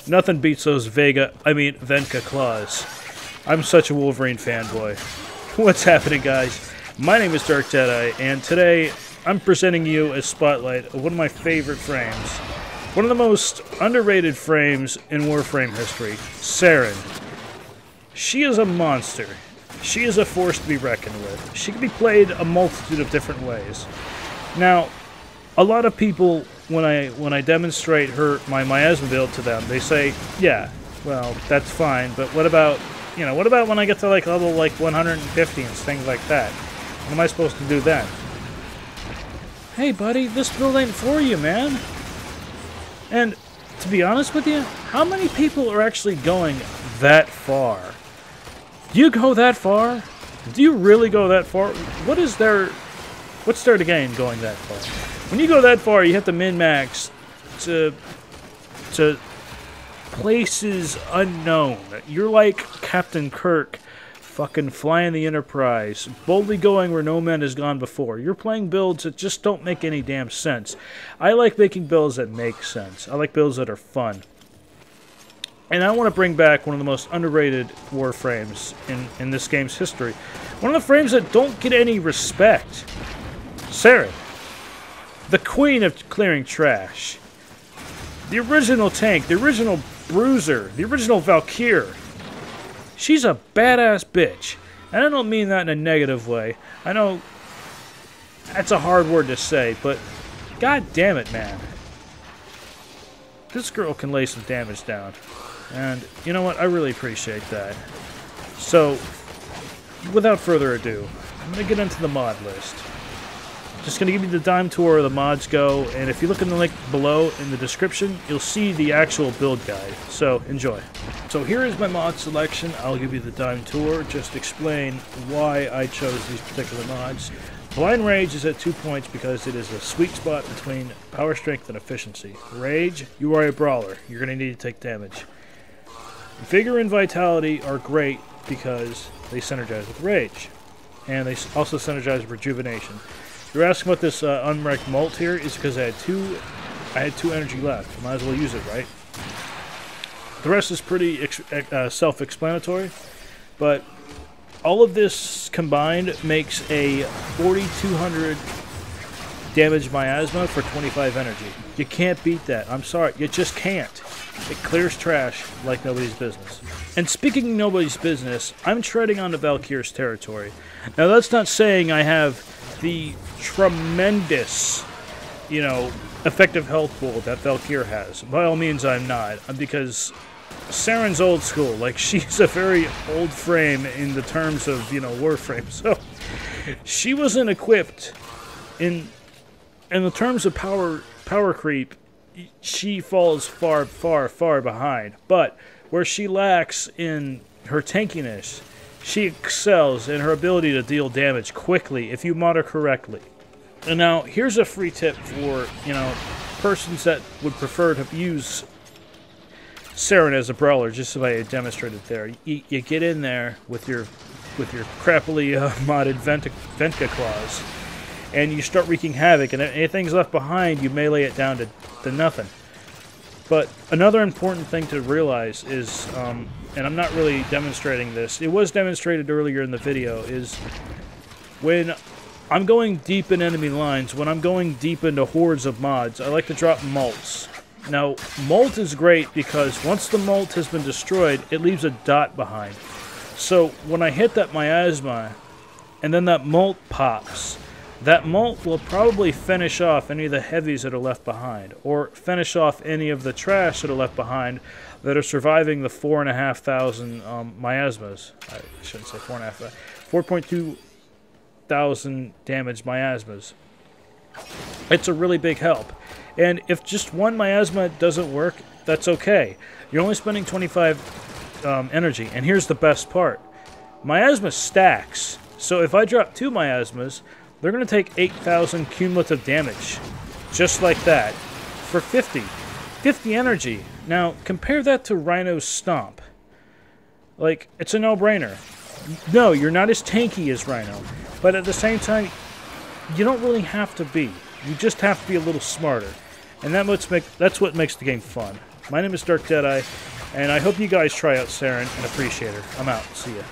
Nothing beats those Venka claws. I'm such a Wolverine fanboy. What's happening, guys? My name is Dark Jedi, and today I'm presenting you a spotlight of one of my favorite frames. One of the most underrated frames in Warframe history, Saryn. She is a monster. She is a force to be reckoned with. She can be played a multitude of different ways. Now, a lot of people, when I demonstrate my miasma build to them, they say, yeah, well, that's fine, but what about when I get to level 150 and things like that? What am I supposed to do then? Hey buddy, this build ain't for you, man. And to be honest with you, how many people are actually going that far? Do you go that far? Do you really go that far? What's there to gain going that far? When you go that far, you have to min-max to places unknown. You're like Captain Kirk fucking flying the Enterprise, boldly going where no man has gone before. You're playing builds that just don't make any damn sense. I like making builds that make sense. I like builds that are fun. And I want to bring back one of the most underrated Warframes in this game's history. One of the frames that don't get any respect. Saryn. The queen of clearing trash. The original tank, the original bruiser, the original Valkyr. She's a badass bitch. And I don't mean that in a negative way. I know that's a hard word to say, but god damn it, man. This girl can lay some damage down. And you know what? I really appreciate that. So, without further ado, I'm going to get into the mod list. Just going to give you the dime tour where the mods go, and if you look in the link below in the description, you'll see the actual build guide. So, enjoy. So here is my mod selection. I'll give you the dime tour, just explain why I chose these particular mods. Blind Rage is at 2 points because it is a sweet spot between power, strength, and efficiency. Rage, you are a brawler. You're going to need to take damage. Vigor and Vitality are great because they synergize with Rage. And they also synergize with Rejuvenation. You're asking about this unmarked Molt here is because I had two energy left. Might as well use it, right? The rest is pretty self-explanatory, but all of this combined makes a 4,200 damage miasma for 25 energy. You can't beat that. I'm sorry, you just can't. It clears trash like nobody's business. And speaking of nobody's business, I'm treading onto Valkyr's territory. Now that's not saying I have the tremendous, effective health pool that Valkyr has. By all means, I'm not, because Saryn's old school. Like, she's a very old frame in the terms of, Warframe. So, she wasn't equipped in the terms of power creep. She falls far, far, far behind. But where she lacks in her tankiness, she excels in her ability to deal damage quickly if you mod her correctly. And now, here's a free tip for, persons that would prefer to use Saryn as a brawler, just as I demonstrated there. You get in there with your crappily modded Venka claws, and you start wreaking havoc, and if anything's left behind, you melee it down to nothing. But another important thing to realize is, and I'm not really demonstrating this, it was demonstrated earlier in the video, is when I'm going deep in enemy lines, when I'm going deep into hordes of mods, I like to drop Molts. Now, Molt is great because once the Molt has been destroyed, it leaves a dot behind. So when I hit that miasma, and then that Molt pops, that Molt will probably finish off any of the heavies that are left behind, or finish off any of the trash that are left behind that are surviving the 4,500 miasmas. I shouldn't say 4,500. 4.2 thousand damage miasmas. It's a really big help. And if just one miasma doesn't work, that's okay. You're only spending 25 energy. And here's the best part. Miasma stacks. So if I drop 2 miasmas, they're going to take 8,000 cumulative damage. Just like that. For 50. 50 energy. Now, compare that to Rhino's Stomp. Like, it's a no-brainer. No, you're not as tanky as Rhino. But at the same time, you don't really have to be. You just have to be a little smarter. And that's what makes the game fun. My name is Dark Deadeye, and I hope you guys try out Saryn and appreciate her. I'm out. See ya.